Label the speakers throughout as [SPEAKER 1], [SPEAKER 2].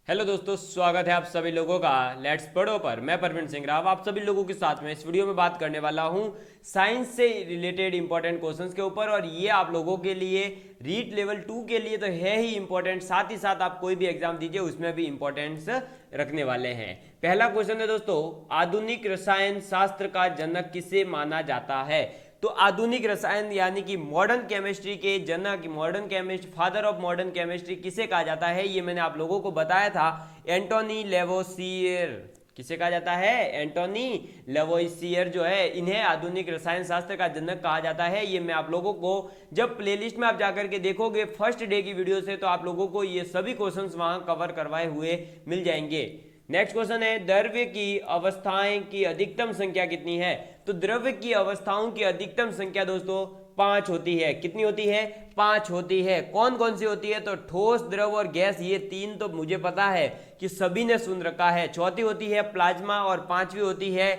[SPEAKER 1] Hello दोस्तों, स्वागत है आप सभी लोगों का लेट्स पढ़ो पर। मैं परवीन सिंह राव आप सभी लोगों के साथ में इस वीडियो में बात करने वाला हूं साइंस से रिलेटेड इंपॉर्टेंट क्वेश्चंस के ऊपर। और ये आप लोगों के लिए रीट लेवल 2 के लिए तो है ही इंपॉर्टेंट, साथ ही साथ आप कोई भी एग्जाम दीजिए उसमें भी इंपॉर्टेंस रखने वाले हैं। पहला क्वेश्चन है दोस्तों, आधुनिक रसायन शास्त्र का जनक किसे माना जाता है? तो आधुनिक रसायन यानी कि मॉडर्न केमिस्ट्री के जनक, modern chemist, father of modern chemistry किसे कहा जाता है? ये मैंने आप लोगों को बताया था, एंटोनी लेवोसियर। किसे कहा जाता है? एंटोनी लेवोसियर जो है, इन्हें आधुनिक रसायन शास्त्र का जनक कहा जाता है। ये मैं आप लोगों को जब प्लेलिस्ट में आप जाकर के देखोगे फर्स्ट डे की वीडियो से, तो आप लोगों को ये सभी क्वेश्चंस वहां कवर करवाए हुए मिल जाएंगे। नेक्स्ट क्वेश्चन है, द्रव्य की अवस्थाएं की अधिकतम संख्या कितनी है? तो द्रव्य की अवस्थाओं की अधिकतम संख्या दोस्तों 5 होती है। कितनी होती है? 5 होती है। कौन कौन सी होती है? तो ठोस, द्रव और गैस, ये तीन तो मुझे पता है कि सभी ने सुन रखा है। चौथी होती है प्लाज्मा और पांचवी होती है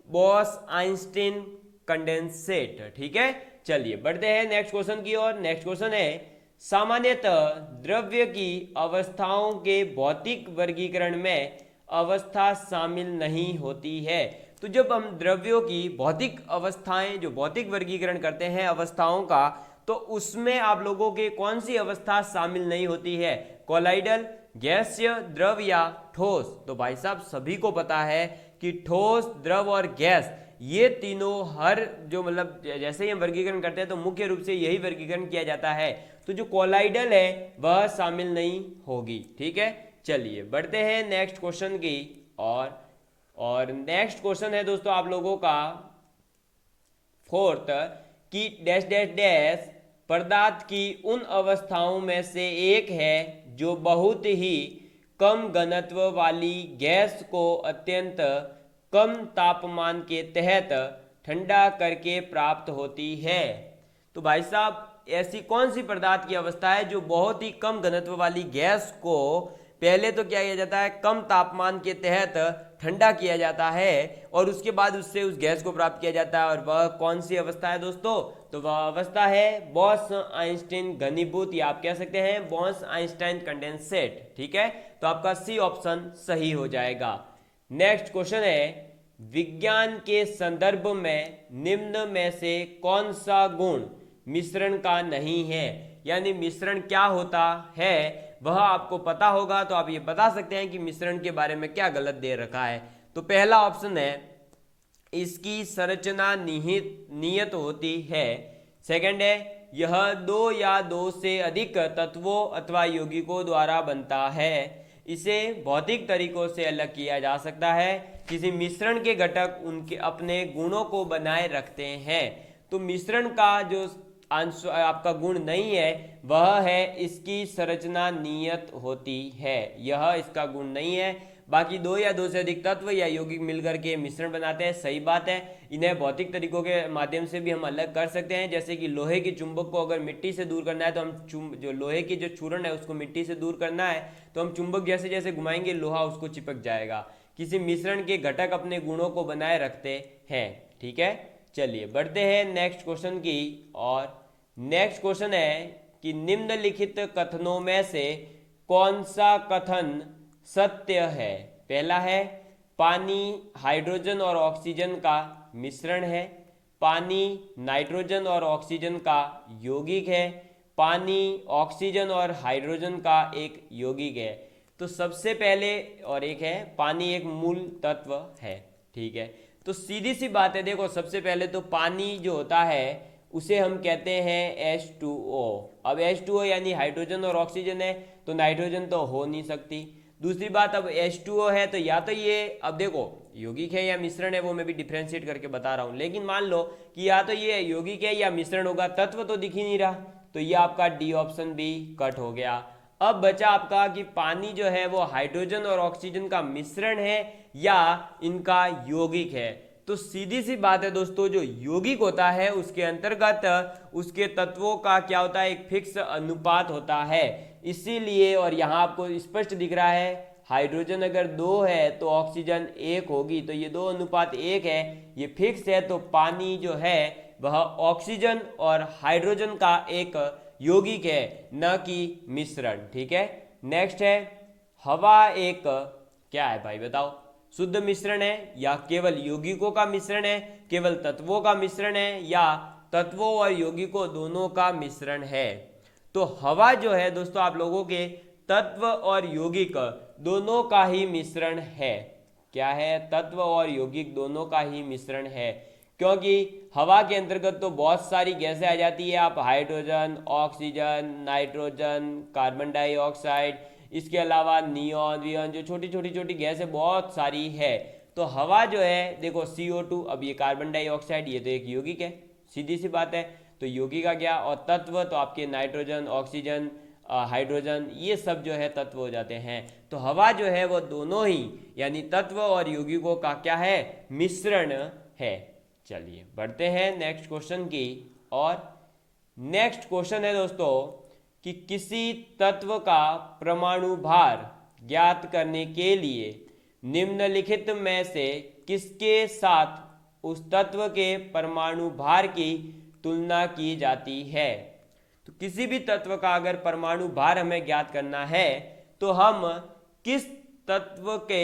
[SPEAKER 1] बॉस आइंस्टीन कंडेंसेट। ठीक है, चलिए बढ़ते हैं नेक्स्ट क्वेश्चन की ओर। नेक्स्ट क्वेश्चन है, सामान्यतः द्रव्य की अवस्थाओं के भौतिक वर्गीकरण में अवस्था शामिल नहीं होती है। तो जब हम द्रव्यों की भौतिक अवस्थाएं, जो भौतिक वर्गीकरण करते हैं अवस्थाओं का, तो उसमें आप लोगों के कौन सी अवस्था शामिल नहीं होती है? कोलाइडल, गैसीय, द्रव या ठोस? तो भाई साहब सभी को पता है कि ठोस, द्रव और गैस, ये तीनों हर जो मतलब जैसे ही हम वर्गीकरण करते हैं तो मुख्य रूप से यही वर्गीकरण किया जाता है। तो जो कोलाइडल है वह शामिल नहीं होगी। ठीक है, चलिए बढ़ते हैं नेक्स्ट क्वेश्चन की और नेक्स्ट क्वेश्चन है दोस्तों आप लोगों का फोर्थ, कि डैश डैश डैश पदार्थ की उन अवस्थाओं में से एक है जो बहुत ही कम घनत्व वाली गैस को अत्यंत कम तापमान के तहत ठंडा करके प्राप्त होती है। तो भाई साहब ऐसी कौन सी पदार्थ की अवस्था है जो बहुत ही कम घनत्व वाली गैस को पहले तो क्या किया जाता है, कम तापमान के तहत ठंडा किया जाता है और उसके बाद उससे उस गैस को प्राप्त किया जाता है? और वह कौन सी अवस्था है दोस्तों? तो वह अवस्था है बॉस आइंस्टीन घनीभूत, या आप कह सकते हैं बॉस आइंस्टाइन कंडेंसेट। ठीक है, तो आपका सी ऑप्शन सही हो जाएगा। नेक्स्ट क्वेश्चन है, विज्ञान के संदर्भ में निम्न में से कौन सा गुण मिश्रण का नहीं है? यानी मिश्रण क्या होता है वह आपको पता होगा, तो आप ये बता सकते हैं कि मिश्रण के बारे में क्या गलत दे रखा है। तो पहला ऑप्शन है, इसकी संरचना नियत होती है। सेकंड है, यह दो या दो से अधिक तत्वों अथवा यौगिकों द्वारा बनता है। इसे भौतिक तरीकों से अलग किया जा सकता है। किसी मिश्रण के घटक उनके अपने गुणों को बनाए रखते हैं। तो मिश्रण का जो आंसर आपका गुण नहीं है वह है इसकी संरचना नियत होती है, यह इसका गुण नहीं है। बाकी दो या दो से अधिक तत्व या यौगिक मिलकर के मिश्रण बनाते हैं, सही बात है। इन्हें भौतिक तरीकों के माध्यम से भी हम अलग कर सकते हैं। जैसे कि लोहे की चुंबक को अगर मिट्टी से दूर करना है तो हम जो लोहे की जो चूर्ण है उसको मिट्टी से दूर करना है तो हम चुंबक जैसे जैसे घुमाएंगे लोहा उसको चिपक जाएगा। किसी मिश्रण के घटक अपने गुणों को बनाए रखते हैं। ठीक है, चलिए बढ़ते हैं नेक्स्ट क्वेश्चन की और नेक्स्ट क्वेश्चन है कि निम्नलिखित कथनों में से कौन सा कथन सत्य है? पहला है, पानी हाइड्रोजन और ऑक्सीजन का मिश्रण है। पानी नाइट्रोजन और ऑक्सीजन का यौगिक है। पानी ऑक्सीजन और हाइड्रोजन का एक यौगिक है। तो सबसे पहले और एक है, पानी एक मूल तत्व है। ठीक है, तो सीधी सी बात है, देखो सबसे पहले तो पानी जो होता है उसे हम कहते हैं H2O। अब H2O यानी हाइड्रोजन और ऑक्सीजन है, तो नाइट्रोजन तो हो नहीं सकती। दूसरी बात, अब H2O है तो या तो ये, अब देखो यौगिक है या मिश्रण है वो मैं भी डिफ्रेंशिएट करके बता रहा हूँ, लेकिन मान लो कि या तो ये यौगिक है या मिश्रण होगा, तत्व तो दिख ही नहीं रहा, तो ये आपका डी ऑप्शन भी कट हो गया। अब बचा आपका कि पानी जो है वो हाइड्रोजन और ऑक्सीजन का मिश्रण है या इनका यौगिक है। तो सीधी सी बात है दोस्तों, जो यौगिक होता है उसके अंतर्गत उसके तत्वों का क्या होता है, एक फिक्स अनुपात होता है। इसीलिए, और यहाँ आपको स्पष्ट दिख रहा है, हाइड्रोजन अगर 2 है तो ऑक्सीजन 1 होगी, तो ये 2 अनुपात 1 है, ये फिक्स है। तो पानी जो है वह ऑक्सीजन और हाइड्रोजन का एक यौगिक है, न कि मिश्रण। ठीक है, नेक्स्ट है, हवा एक क्या है भाई बताओ, शुद्ध मिश्रण है या केवल यौगिकों का मिश्रण है, केवल तत्वों का मिश्रण है, या तत्वों और यौगिकों दोनों का मिश्रण है। तो हवा जो है दोस्तों आप लोगों के तत्व और यौगिक दोनों का ही मिश्रण है। क्या है? तत्व और यौगिक दोनों का ही मिश्रण है, क्योंकि हवा के अंतर्गत तो बहुत सारी गैसें आ जाती है। आप hydrogen, oxygen, nitrogen, carbon dioxide, इसके अलावा नियॉन वियॉन, जो छोटी छोटी छोटी गैसें बहुत सारी है। तो हवा जो है देखो CO2, अब ये कार्बन डाइऑक्साइड, ये तो एक यौगिक है, सीधी सी बात है। तो यौगिक का क्या, और तत्व तो आपके नाइट्रोजन, ऑक्सीजन, हाइड्रोजन, ये सब जो है तत्व हो जाते हैं। तो हवा जो है वो दोनों ही यानी तत्व और यौगिकों का क्या है, मिश्रण है। चलिए बढ़ते हैं नेक्स्ट क्वेश्चन की और नेक्स्ट क्वेश्चन है दोस्तों कि किसी तत्व का परमाणु भार ज्ञात करने के लिए निम्नलिखित में से किसके साथ उस तत्व के परमाणु भार की तुलना की जाती है। तो किसी भी तत्व का अगर परमाणु भार हमें ज्ञात करना है तो हम किस तत्व के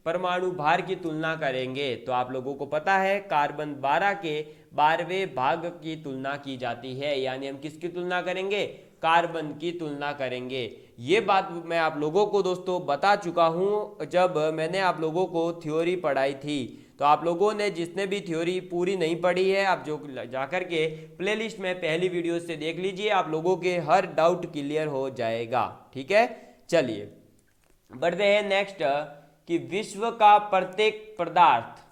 [SPEAKER 1] परमाणु भार की तुलना करेंगे। तो आप लोगों को पता है कार्बन 12 के 12वें भाग की तुलना की जाती है, यानी हम किसकी तुलना करेंगे, कार्बन की तुलना करेंगे। ये बात मैं आप लोगों को दोस्तों बता चुका हूँ जब मैंने आप लोगों को थ्योरी पढ़ाई थी। तो आप लोगों ने जिसने भी थ्योरी पूरी नहीं पढ़ी है, आप जो जाकर के प्लेलिस्ट में पहली वीडियो से देख लीजिए, आप लोगों के हर डाउट क्लियर हो जाएगा। ठीक है, चलिए बढ़ते हैं नेक्स्ट कि विश्व का प्रत्येक पदार्थ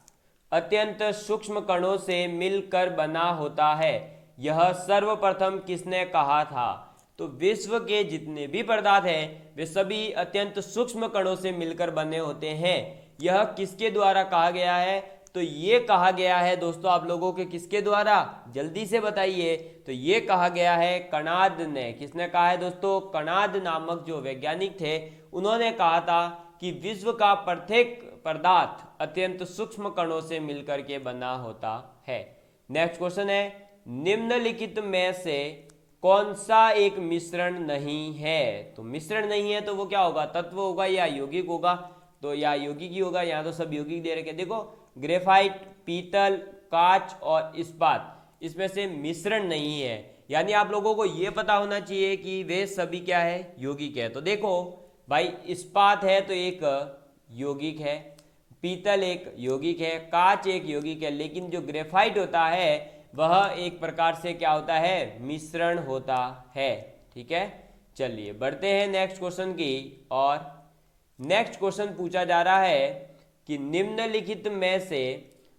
[SPEAKER 1] अत्यंत सूक्ष्म कणों से मिलकर बना होता है, यह सर्वप्रथम किसने कहा था। तो विश्व के जितने भी पदार्थ हैं वे सभी अत्यंत सूक्ष्म कणों से मिलकर बने होते हैं। यह किसके द्वारा कहा गया है। तो ये कहा गया है दोस्तों आप लोगों के किसके द्वारा, जल्दी से बताइए। तो ये कहा गया है कणाद ने। किसने कहा है दोस्तों, कणाद नामक जो वैज्ञानिक थे उन्होंने कहा था कि विश्व का प्रत्येक पदार्थ अत्यंत सूक्ष्म कणों से मिलकर के बना होता है। नेक्स्ट क्वेश्चन है निम्नलिखित में से कौन सा एक मिश्रण नहीं है। तो मिश्रण नहीं है तो वो क्या होगा, तत्व होगा या यौगिक होगा। तो या यौगिक ही होगा, यहाँ तो सब यौगिक दे रखे। देखो ग्रेफाइट, पीतल, कांच और इस्पात, इसमें से मिश्रण नहीं है, यानी आप लोगों को ये पता होना चाहिए कि वे सभी क्या है, यौगिक है। तो देखो भाई इस्पात है तो एक यौगिक है, पीतल एक यौगिक है, कांच एक यौगिक है, लेकिन जो ग्रेफाइट होता है वह एक प्रकार से क्या होता है, मिश्रण होता है। ठीक है, चलिए बढ़ते हैं नेक्स्ट क्वेश्चन की और नेक्स्ट क्वेश्चन पूछा जा रहा है कि निम्नलिखित में से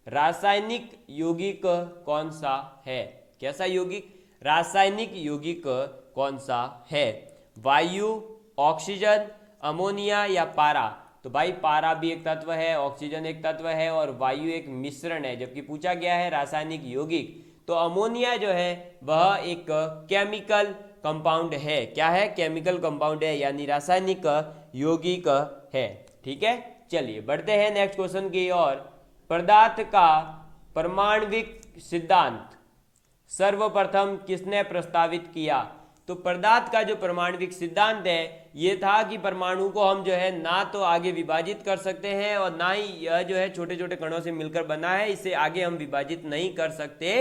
[SPEAKER 1] रासायनिक यौगिक कौन सा है। कैसा यौगिक, रासायनिक यौगिक कौन सा है, वायु, ऑक्सीजन, अमोनिया या पारा। तो भाई पारा भी एक तत्व है, ऑक्सीजन एक तत्व है और वायु एक मिश्रण है, जबकि पूछा गया है रासायनिक यौगिक। तो अमोनिया जो है वह एक केमिकल कंपाउंड है। क्या है, केमिकल कंपाउंड है, यानी रासायनिक यौगिक है। ठीक है, चलिए बढ़ते हैं नेक्स्ट क्वेश्चन की और पदार्थ का परमाणविक सिद्धांत सर्वप्रथम किसने प्रस्तावित किया। तो पदार्थ का जो परमाणविक सिद्धांत है ये था कि परमाणु को हम जो है ना तो आगे विभाजित कर सकते हैं और ना ही यह जो है छोटे छोटे कणों से मिलकर बना है, इसे आगे हम विभाजित नहीं कर सकते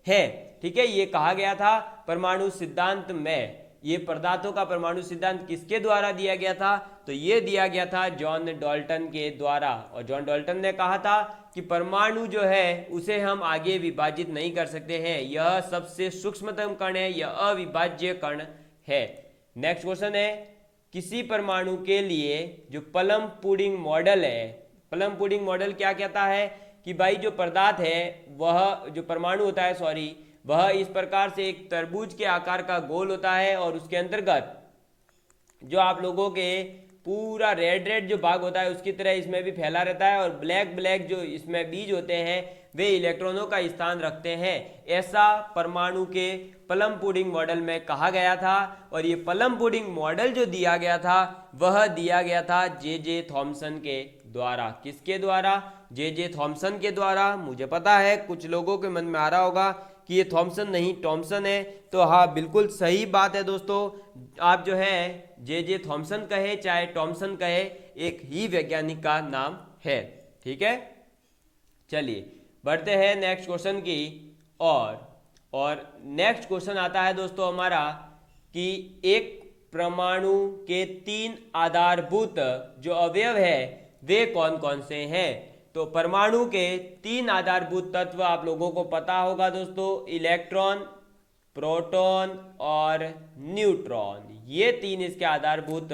[SPEAKER 1] हैं। ठीक है, ये कहा गया था परमाणु सिद्धांत में। ये पदार्थों का परमाणु सिद्धांत किसके द्वारा दिया गया था। तो ये दिया गया था जॉन डाल्टन के द्वारा, और जॉन डाल्टन ने कहा था कि परमाणु जो है उसे हम आगे विभाजित नहीं कर सकते हैं, यह सबसे सूक्ष्मतम कण है, यह अविभाज्य कण है। नेक्स्ट क्वेश्चन है किसी परमाणु के लिए जो प्लम पुडिंग मॉडल है, प्लम पुडिंग मॉडल क्या कहता है कि भाई जो पदार्थ है वह जो परमाणु होता है वह इस प्रकार से एक तरबूज के आकार का गोल होता है और उसके अंतर्गत जो आप लोगों के पूरा रेड रेड जो भाग होता है उसकी तरह इसमें भी फैला रहता है और ब्लैक ब्लैक जो इसमें बीज होते हैं वे इलेक्ट्रॉनों का स्थान रखते हैं। ऐसा परमाणु के प्लम पुडिंग मॉडल में कहा गया था और ये प्लम पुडिंग मॉडल जो दिया गया था वह दिया गया था जे थॉमसन के द्वारा। किसके द्वारा, जे थॉमसन के द्वारा। मुझे पता है कुछ लोगों के मन में आ रहा होगा कि कि ये थॉमसन नहीं थॉमसन है, तो हाँ बिल्कुल सही बात है दोस्तों। आप जो है जे थॉमसन कहे चाहे टॉमसन कहे, एक ही वैज्ञानिक का नाम है। ठीक है, चलिए बढ़ते हैं नेक्स्ट क्वेश्चन की और नेक्स्ट क्वेश्चन आता है दोस्तों हमारा कि एक परमाणु के 3 आधारभूत जो अवयव है वे कौन कौन से हैं। तो परमाणु के 3 आधारभूत तत्व आप लोगों को पता होगा दोस्तों, इलेक्ट्रॉन, प्रोटॉन और न्यूट्रॉन। ये 3 इसके आधारभूत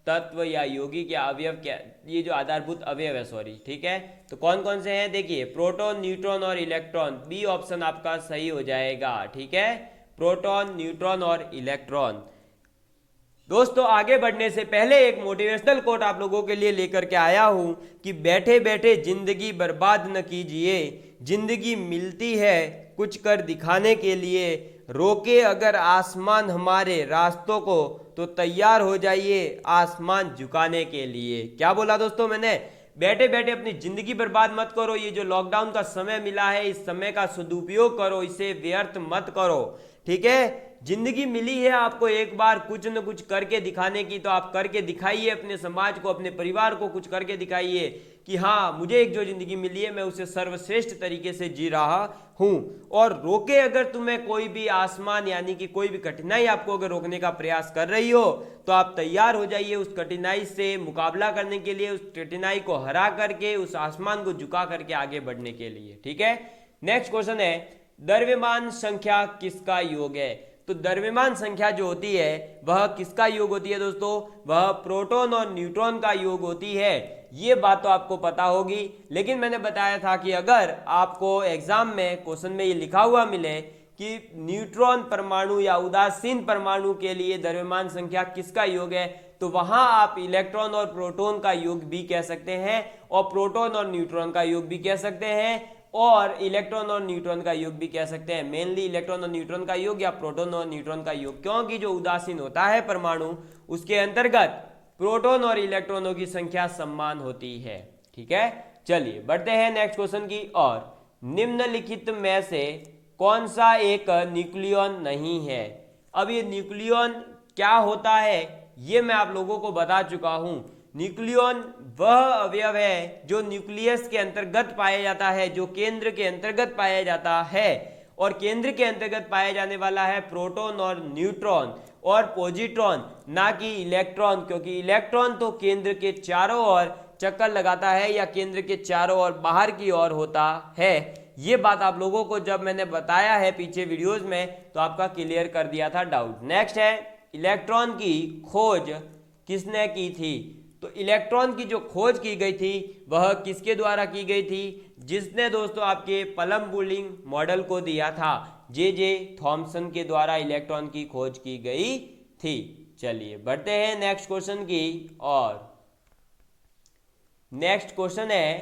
[SPEAKER 1] तत्व या यौगिक या अवयव, क्या ये जो आधारभूत अवयव है, सॉरी, ठीक है। तो कौन कौन से हैं, देखिए प्रोटॉन, न्यूट्रॉन और इलेक्ट्रॉन। बी ऑप्शन आपका सही हो जाएगा। ठीक है, प्रोटॉन, न्यूट्रॉन और इलेक्ट्रॉन। दोस्तों आगे बढ़ने से पहले एक मोटिवेशनल कोट आप लोगों के लिए लेकर के आया हूं कि बैठे बैठे जिंदगी बर्बाद न कीजिए, जिंदगी मिलती है कुछ कर दिखाने के लिए, रोके अगर आसमान हमारे रास्तों को तो तैयार हो जाइए आसमान झुकाने के लिए। क्या बोला दोस्तों मैंने, बैठे बैठे अपनी जिंदगी बर्बाद मत करो। ये जो लॉकडाउन का समय मिला है इस समय का सदुपयोग करो, इसे व्यर्थ मत करो। ठीक है, जिंदगी मिली है आपको एक बार कुछ न कुछ करके दिखाने की, तो आप करके दिखाइए, अपने समाज को, अपने परिवार को कुछ करके दिखाइए कि हाँ मुझे एक जो जिंदगी मिली है मैं उसे सर्वश्रेष्ठ तरीके से जी रहा हूं। और रोके अगर तुम्हें कोई भी आसमान यानी कि कोई भी कठिनाई आपको अगर रोकने का प्रयास कर रही हो तो आप तैयार हो जाइए उस कठिनाई से मुकाबला करने के लिए, उस कठिनाई को हरा करके उस आसमान को झुका करके आगे बढ़ने के लिए। ठीक है, नेक्स्ट क्वेश्चन है द्रव्यमान संख्या किसका योग है। तो द्रव्यमान संख्या जो होती है वह किसका योग होती है दोस्तों, वह प्रोटॉन और न्यूट्रॉन का योग होती है। ये बात तो आपको पता होगी, लेकिन मैंने बताया था कि अगर आपको एग्जाम में क्वेश्चन में ये लिखा हुआ मिले कि न्यूट्रॉन परमाणु या उदासीन परमाणु के लिए द्रव्यमान संख्या किसका योग है, तो वहां आप इलेक्ट्रॉन और प्रोटॉन का योग भी कह सकते हैं और प्रोटॉन और न्यूट्रॉन का योग भी कह सकते हैं और इलेक्ट्रॉन और न्यूट्रॉन का योग भी कह सकते हैं। मेनली इलेक्ट्रॉन और न्यूट्रॉन का योग या प्रोटॉन और न्यूट्रॉन का योग, क्योंकि जो उदासीन होता है परमाणु उसके अंतर्गत प्रोटॉन और इलेक्ट्रॉनों की संख्या समान होती है। ठीक है, चलिए बढ़ते हैं नेक्स्ट क्वेश्चन की और निम्नलिखित में से कौन सा एक न्यूक्लियॉन नहीं है। अब ये न्यूक्लियॉन क्या होता है ये मैं आप लोगों को बता चुका हूं। न्यूक्लियॉन वह अवयव है जो न्यूक्लियस के अंतर्गत पाया जाता है, जो केंद्र के अंतर्गत पाया जाता है, और केंद्र के अंतर्गत पाया जाने वाला है प्रोटॉन और न्यूट्रॉन और पॉजिट्रॉन, ना कि इलेक्ट्रॉन, क्योंकि इलेक्ट्रॉन तो केंद्र के चारों ओर चक्कर लगाता है या केंद्र के चारों ओर बाहर की ओर होता है। ये बात आप लोगों को जब मैंने बताया है पीछे वीडियोज में तो आपका क्लियर कर दिया था डाउट। नेक्स्ट है इलेक्ट्रॉन की खोज किसने की थी। तो इलेक्ट्रॉन की जो खोज की गई थी वह किसके द्वारा की गई थी, जिसने दोस्तों आपके पलम बूलिंग मॉडल को दिया था, जे थॉमसन के द्वारा इलेक्ट्रॉन की खोज की गई थी। चलिए बढ़ते हैं नेक्स्ट क्वेश्चन की और नेक्स्ट क्वेश्चन है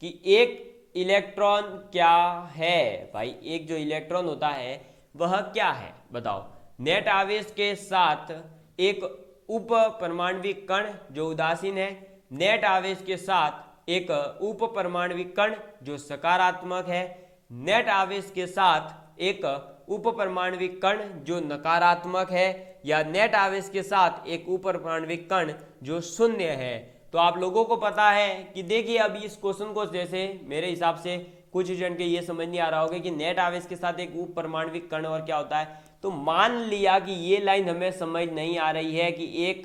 [SPEAKER 1] कि एक इलेक्ट्रॉन क्या है। भाई एक जो इलेक्ट्रॉन होता है वह क्या है बताओ। नेट आवेश के साथ एक उप परमाणविक कण जो उदासीन है, नेट आवेश के साथ एक उप परमाणविक कण जो सकारात्मक है, नेट आवेश के साथ एक उप परमाणविक कण जो नकारात्मक है, या नेट आवेश के साथ एक उप परमाणविक कण जो शून्य है। तो आप लोगों को पता है कि देखिए अभी इस क्वेश्चन को जैसे मेरे हिसाब से कुछ जन के ये समझ नहीं आ रहा होगा कि नेट आवेश के साथ एक उप परमाणविक कण और क्या होता है। तो मान लिया कि ये लाइन हमें समझ नहीं आ रही है कि एक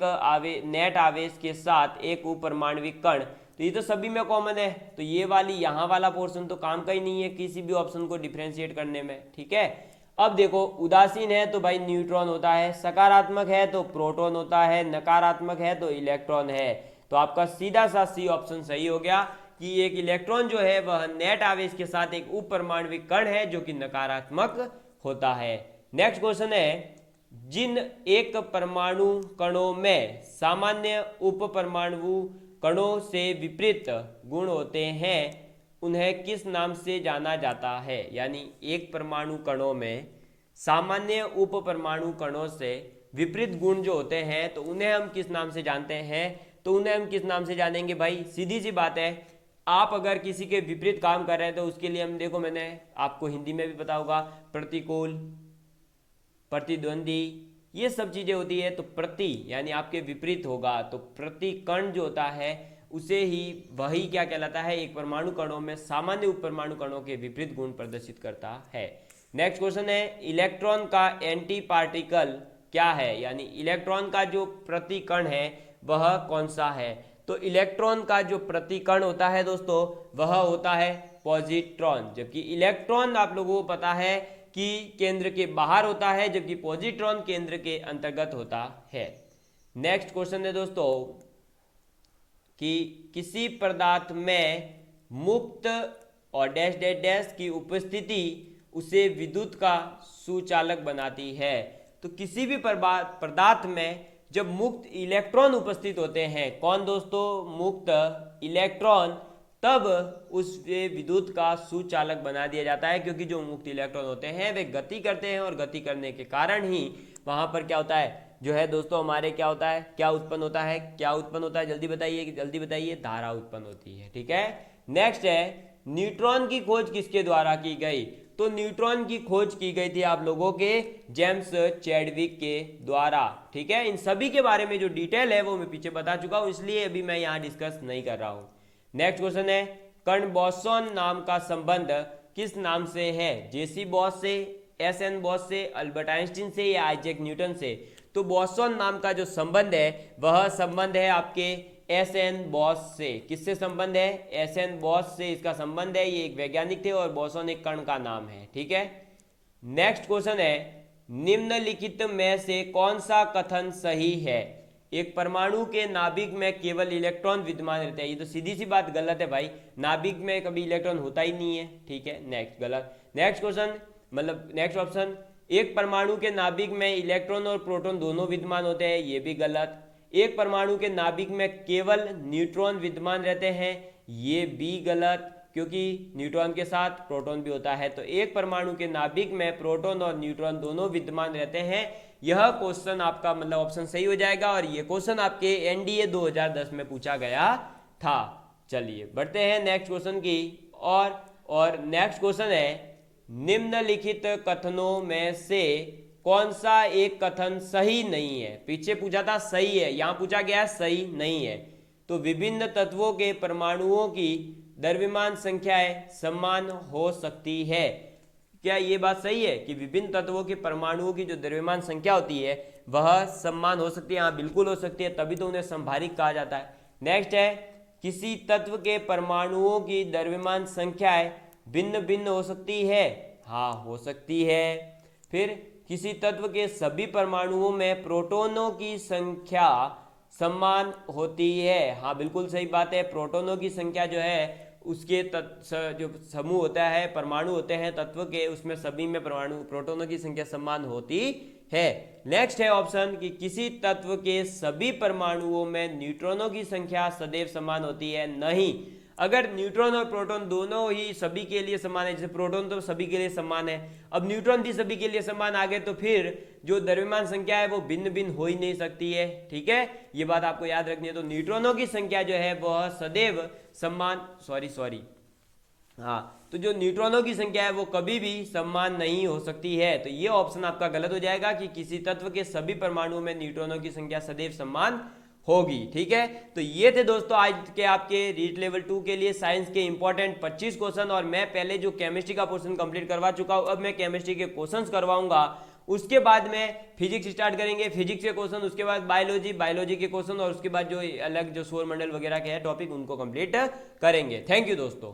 [SPEAKER 1] नेट आवेश के साथ एक उप परमाणविक कण, तो ये तो सभी में कॉमन है, तो ये वाली यहाँ वाला पोर्शन तो काम का ही नहीं है किसी भी ऑप्शन को डिफरेंशिएट करने में। ठीक है, अब देखो उदासीन है तो भाई न्यूट्रॉन होता है, सकारात्मक है तो प्रोटॉन होता है, नकारात्मक है तो इलेक्ट्रॉन है। तो आपका सीधा सा सी ऑप्शन सही हो गया कि एक इलेक्ट्रॉन जो है वह नेट आवेश के साथ एक उप परमाणविक कण है जो कि नकारात्मक होता है। नेक्स्ट क्वेश्चन है जिन एक परमाणु कणों में सामान्य उप परमाणु कणों से विपरीत गुण होते हैं उन्हें किस नाम से जाना जाता है। यानी एक परमाणु कणों में सामान्य उप परमाणु कणों से विपरीत गुण जो होते हैं तो उन्हें हम किस नाम से जानते हैं। तो उन्हें हम किस नाम से जानेंगे भाई, सीधी सी बात है आप अगर किसी के विपरीत काम कर रहे हैं तो उसके लिए हम देखो, मैंने आपको हिंदी में भी पता होगा, प्रतिकूल, प्रतिद्वंदी, ये सब चीजें होती है। तो प्रति यानी आपके विपरीत होगा, तो प्रतिकण जो होता है उसे ही वही क्या कहलाता है, एक परमाणु कणों में सामान्य उप परमाणु कणों के विपरीत गुण प्रदर्शित करता है। नेक्स्ट क्वेश्चन है, इलेक्ट्रॉन का एंटी पार्टिकल क्या है, यानी इलेक्ट्रॉन का जो प्रतिकण है वह कौन सा है। तो इलेक्ट्रॉन का जो प्रतिकण होता है दोस्तों वह होता है पॉजिट्रॉन, जबकि इलेक्ट्रॉन आप लोगों को पता है कि केंद्र के बाहर होता है, जबकि पॉजिट्रॉन केंद्र के अंतर्गत होता है। नेक्स्ट क्वेश्चन है दोस्तों कि किसी पदार्थ में मुक्त और डैश डैश डैश की उपस्थिति उसे विद्युत का सुचालक बनाती है। तो किसी भी पदार्थ में जब मुक्त इलेक्ट्रॉन उपस्थित होते हैं, कौन दोस्तों, मुक्त इलेक्ट्रॉन, तब उसे विद्युत का सुचालक बना दिया जाता है, क्योंकि जो मुक्त इलेक्ट्रॉन होते हैं वे गति करते हैं और गति करने के कारण ही वहां पर क्या होता है जो है दोस्तों, हमारे क्या होता है, क्या उत्पन्न होता है, क्या उत्पन्न होता है, जल्दी बताइए, जल्दी बताइए, धारा उत्पन्न होती है। ठीक है। नेक्स्ट है, न्यूट्रॉन की खोज किसके द्वारा की गई। तो न्यूट्रॉन की खोज की गई थी आप लोगों के जेम्स चैडविक के द्वारा। ठीक है। इन सभी के बारे में जो डिटेल है वो मैं पीछे बता चुका हूं, इसलिए अभी मैं यहां डिस्कस नहीं कर रहा हूं। नेक्स्ट क्वेश्चन है, कर्ण बोसॉन नाम का संबंध किस नाम से है, जेसी बॉस से, एस एन बॉस से, अल्बर्ट आइंस्टीन से या आइजैक न्यूटन से। तो बोसॉन नाम का जो संबंध है वह संबंध है आपके एस एन बॉस से। किससे संबंध है, एस एन बॉस से इसका संबंध है। ये एक वैज्ञानिक थे और बोसॉन एक कण का नाम है। ठीक है। नेक्स्ट क्वेश्चन है, निम्नलिखित में से कौन सा कथन सही है, एक परमाणु के नाभिक में केवल इलेक्ट्रॉन विद्यमान रहते हैं। ये तो सीधी सी बात गलत है भाई, नाभिक में कभी इलेक्ट्रॉन होता ही नहीं है। ठीक है। नेक्स्ट गलत। नेक्स्ट क्वेश्चन मतलब नेक्स्ट ऑप्शन, एक परमाणु के नाभिक में इलेक्ट्रॉन और प्रोटॉन दोनों विद्यमान होते हैं, ये भी गलत। एक परमाणु के नाभिक में केवल न्यूट्रॉन विद्यमान रहते हैं, ये भी गलत, क्योंकि न्यूट्रॉन के साथ प्रोटॉन भी होता है। तो एक परमाणु के नाभिक में प्रोटॉन और न्यूट्रॉन दोनों विद्यमान रहते हैं। यह क्वेश्चन आपका मतलब ऑप्शन सही हो जाएगा, और यह क्वेश्चन आपके एनडीए 2010 में पूछा गया था। चलिए बढ़ते हैं नेक्स्ट क्वेश्चन की और नेक्स्ट क्वेश्चन है, निम्नलिखित कथनों में से कौन सा एक कथन सही नहीं है। पीछे पूछा था सही है, यहां पूछा गया सही नहीं है। तो विभिन्न तत्वों के परमाणुओं की द्रव्यमान संख्याएं समान हो सकती है। क्या ये बात सही है कि विभिन्न तत्वों के परमाणुओं की जो द्रव्यमान संख्या होती है वह समान हो सकती है। हाँ बिल्कुल हो सकती है, तभी तो उन्हें संभारिक कहा जाता है। नेक्स्ट है, किसी तत्व के परमाणुओं की द्रव्यमान संख्याएं भिन्न भिन्न हो सकती है। हाँ हो सकती है। फिर किसी तत्व के सभी परमाणुओं में प्रोटॉनों की संख्या समान होती है। हाँ बिल्कुल सही बात है, प्रोटॉनों की संख्या जो है उसके जो समूह होता है, परमाणु होते हैं तत्व के, उसमें सभी में परमाणु प्रोटॉनों की संख्या समान होती है। नेक्स्ट है ऑप्शन कि किसी तत्व के सभी परमाणुओं में न्यूट्रॉनों की संख्या सदैव समान होती है। नहीं, अगर न्यूट्रॉन और प्रोटॉन दोनों ही सभी के लिए समान है, जैसे प्रोटॉन तो सभी के लिए समान है, अब न्यूट्रॉन भी सभी के लिए समान आ गए, तो फिर जो द्रव्यमान संख्या है वो भिन्न भिन्न हो ही नहीं सकती है। ठीक है, ये बात आपको याद रखनी है। तो न्यूट्रॉनों की संख्या जो है वह सदैव समान तो जो न्यूट्रॉनों की संख्या है वो कभी भी समान नहीं हो सकती है। तो ये ऑप्शन आपका गलत हो जाएगा कि किसी तत्व के सभी परमाणुओं में न्यूट्रॉनों की संख्या सदैव समान होगी। ठीक है, तो ये थे दोस्तों आज के आपके रीट लेवल 2 के लिए साइंस के इंपॉर्टेंट 25 क्वेश्चन। और मैं पहले जो केमिस्ट्री का पोर्शन कंप्लीट करवा चुका हूं, अब मैं केमिस्ट्री के क्वेश्चंस करवाऊंगा। उसके बाद में फिजिक्स स्टार्ट करेंगे, फिजिक्स के क्वेश्चन, उसके बाद बायोलॉजी के क्वेश्चन, और उसके बाद जो अलग जो सौर मंडल वगैरह के है टॉपिक उनको कंप्लीट करेंगे। थैंक यू दोस्तों।